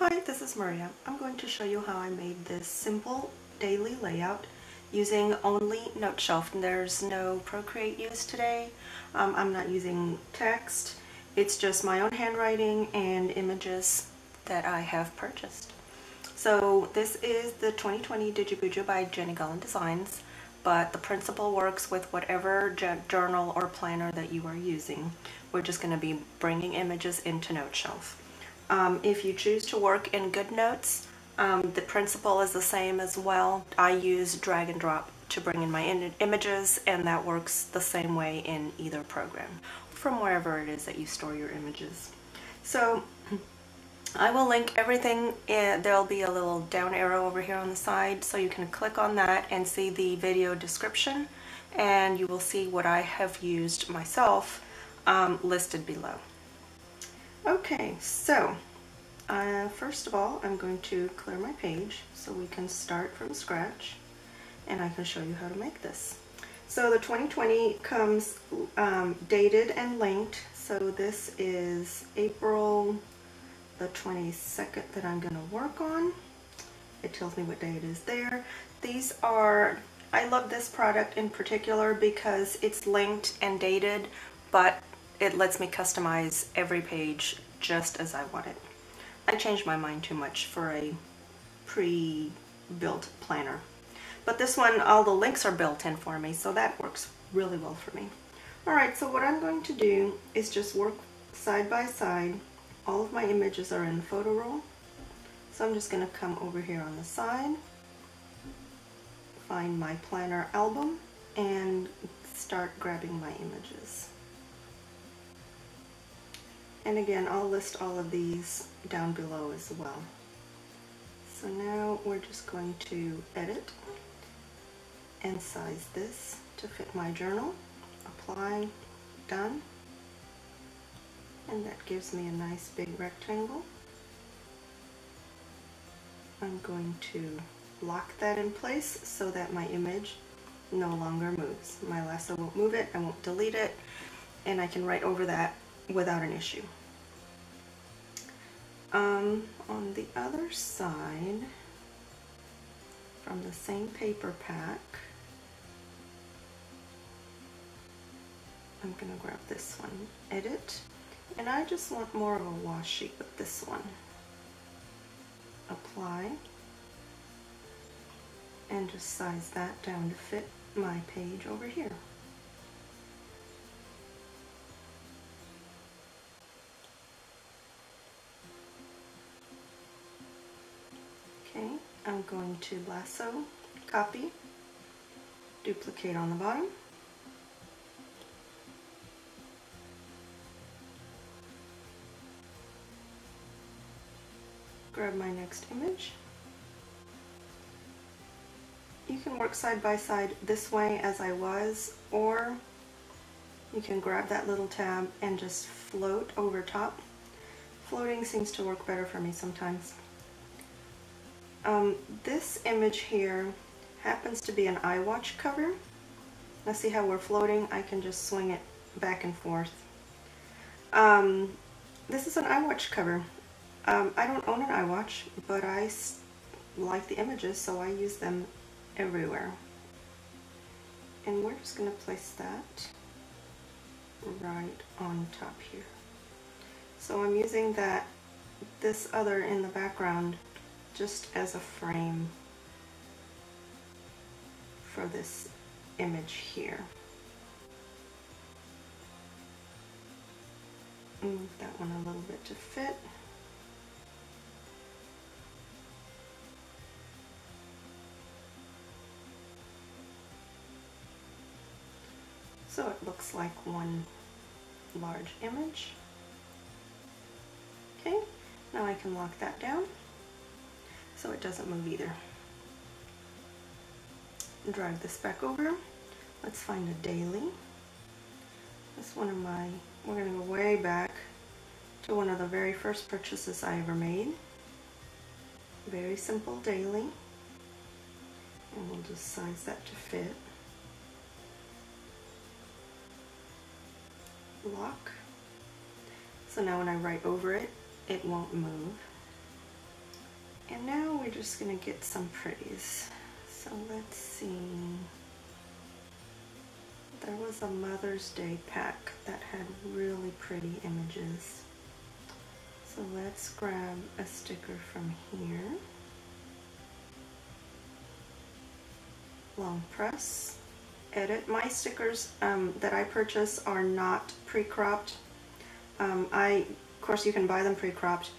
Hi, this is Maria. I'm going to show you how I made this simple daily layout using only Noteshelf. There's no Procreate used today. I'm not using text. It's just my own handwriting and images that I have purchased. So this is the 2020 Digibujo by Jenny Gollan Designs, but the principle works with whatever journal or planner that you are using. We're just going to be bringing images into Noteshelf. If you choose to work in Goodnotes, the principle is the same as well. I use drag and drop to bring in my images, and that works the same way in either program, from wherever it is that you store your images. So I will link everything. There'll be a little down arrow over here on the side, so you can click on that and see the video description, and you will see what I have used myself listed below. Okay, so first of all, I'm going to clear my page so we can start from scratch, and I can show you how to make this. So the 2020 comes dated and linked, so this is April the 22nd that I'm going to work on. It tells me what day it is there. These are, I love this product in particular because it's linked and dated, but it lets me customize every page just as I want it. I changed my mind too much for a pre-built planner. But this one, all the links are built in for me, so that works really well for me. Alright, so what I'm going to do is just work side by side. All of my images are in the photo roll. So I'm just going to come over here on the side, find my planner album, and start grabbing my images. And again, I'll list all of these down below as well. So now we're just going to edit and size this to fit my journal. Apply, done. And that gives me a nice big rectangle. I'm going to lock that in place so that my image no longer moves. My lasso won't move it, I won't delete it, and I can write over that without an issue. On the other side, from the same paper pack, I'm going to grab this one, edit, and I just want more of a washi with this one. Apply, and just size that down to fit my page over here. Okay, I'm going to lasso, copy, duplicate on the bottom, grab my next image. You can work side by side this way as I was, or you can grab that little tab and just float over top. Floating seems to work better for me sometimes. This image here happens to be an iWatch cover. Now see how we're floating? I can just swing it back and forth. This is an iWatch cover. I don't own an iWatch, but I like the images, so I use them everywhere. And we're just going to place that right on top here. So I'm using this other in the background just as a frame for this image here. Move that one a little bit to fit. So it looks like one large image. Okay, now I can lock that down so it doesn't move either. Drag this back over. Let's find a daily. This one of we're going to go way back to one of the very first purchases I ever made. Very simple daily. And we'll just size that to fit. Lock. So now when I write over it, it won't move. And now we're just gonna get some pretties. So let's see. There was a Mother's Day pack that had really pretty images. So let's grab a sticker from here. Long press, edit. My stickers that I purchase are not pre-cropped. Of course you can buy them pre-cropped.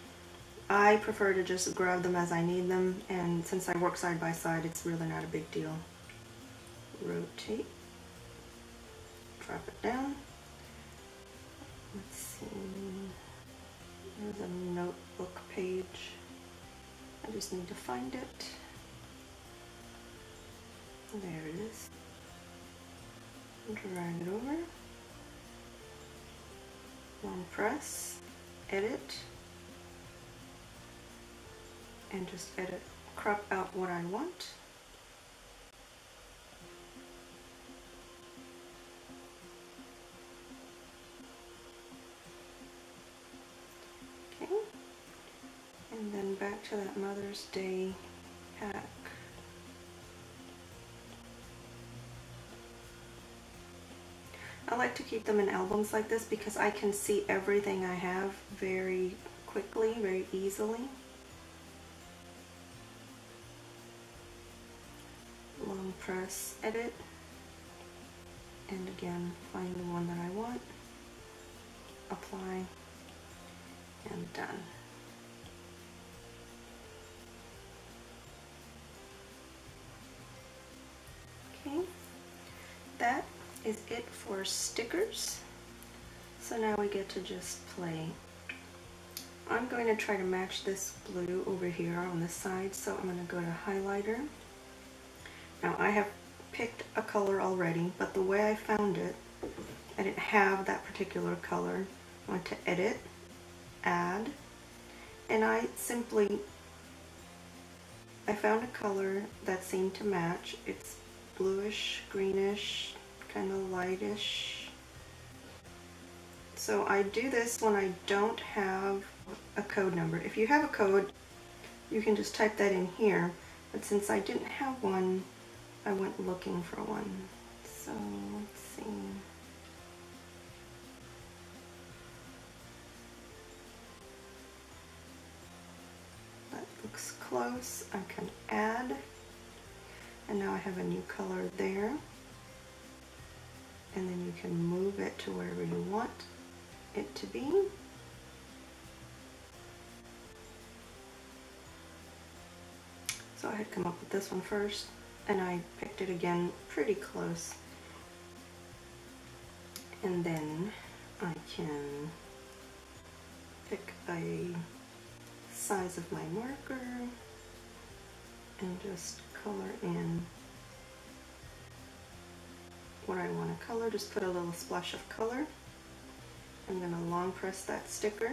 I prefer to just grab them as I need them, and since I work side by side, it's really not a big deal. Rotate, drop it down. Let's see, there's a notebook page. I just need to find it. There it is. Drag it over. Long press, edit, and just edit, crop out what I want. Okay, and then back to that Mother's Day pack. I like to keep them in albums like this because I can see everything I have very quickly, very easily. Long press, edit, and again find the one that I want, apply, and done. Okay, that is it for stickers. So now we get to just play. I'm going to try to match this blue over here on the side, so I'm going to go to highlighter. Now I have picked a color already, but the way I found it, I didn't have that particular color. I went to edit, add, and I found a color that seemed to match. It's bluish, greenish, kind of lightish. So I do this when I don't have a code number. If you have a code, you can just type that in here, but since I didn't have one, I went looking for one. So let's see. That looks close. I can add, and now I have a new color there. And then you can move it to wherever you want it to be. So I had come up with this one first, and I picked it again pretty close. And then I can pick a size of my marker and just color in what I want to color. Just put a little splash of color. I'm going to long press that sticker.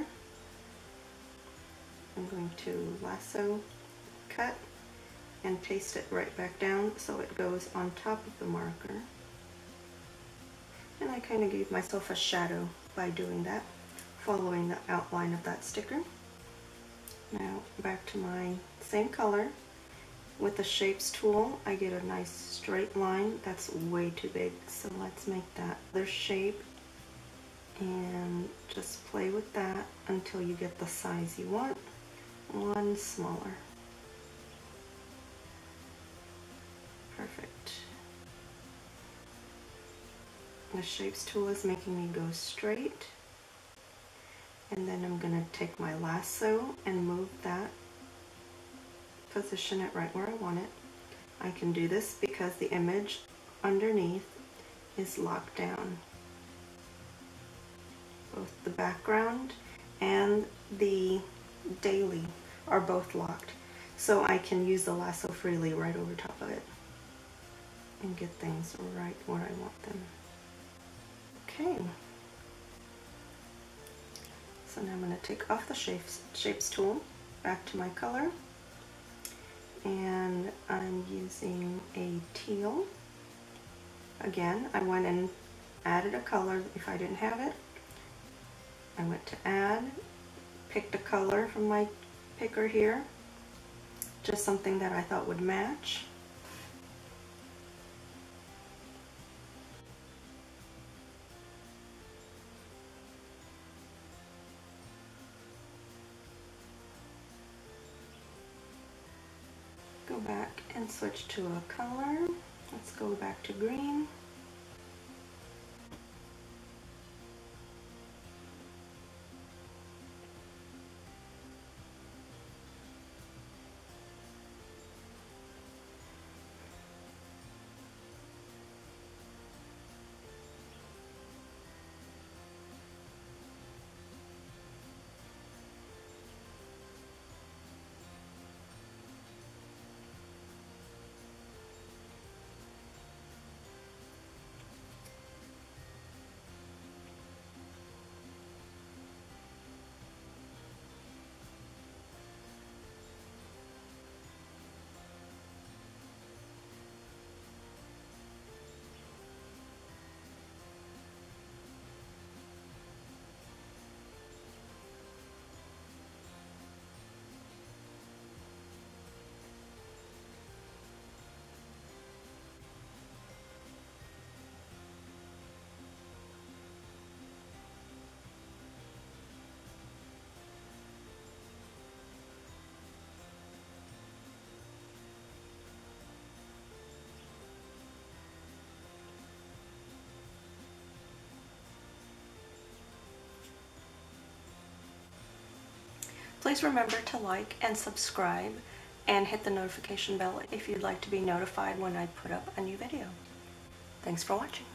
I'm going to lasso, cut, and paste it right back down so it goes on top of the marker. And I kind of gave myself a shadow by doing that, following the outline of that sticker. Now back to my same color. With the shapes tool, I get a nice straight line. That's way too big, so let's make that their shape and just play with that until you get the size you want. One smaller. Perfect. The shapes tool is making me go straight, and then I'm going to take my lasso and move that, position it right where I want it. I can do this because the image underneath is locked down. Both the background and the daily are both locked, so I can use the lasso freely right over top of it and get things right where I want them. Okay, so now I'm going to take off the shapes tool, back to my color, and I'm using a teal. Again, I went and added a color if I didn't have it. I went to add, picked a color from my picker here, just something that I thought would match. Go back and switch to a color. Let's go back to green. Please remember to like and subscribe and hit the notification bell if you'd like to be notified when I put up a new video. Thanks for watching.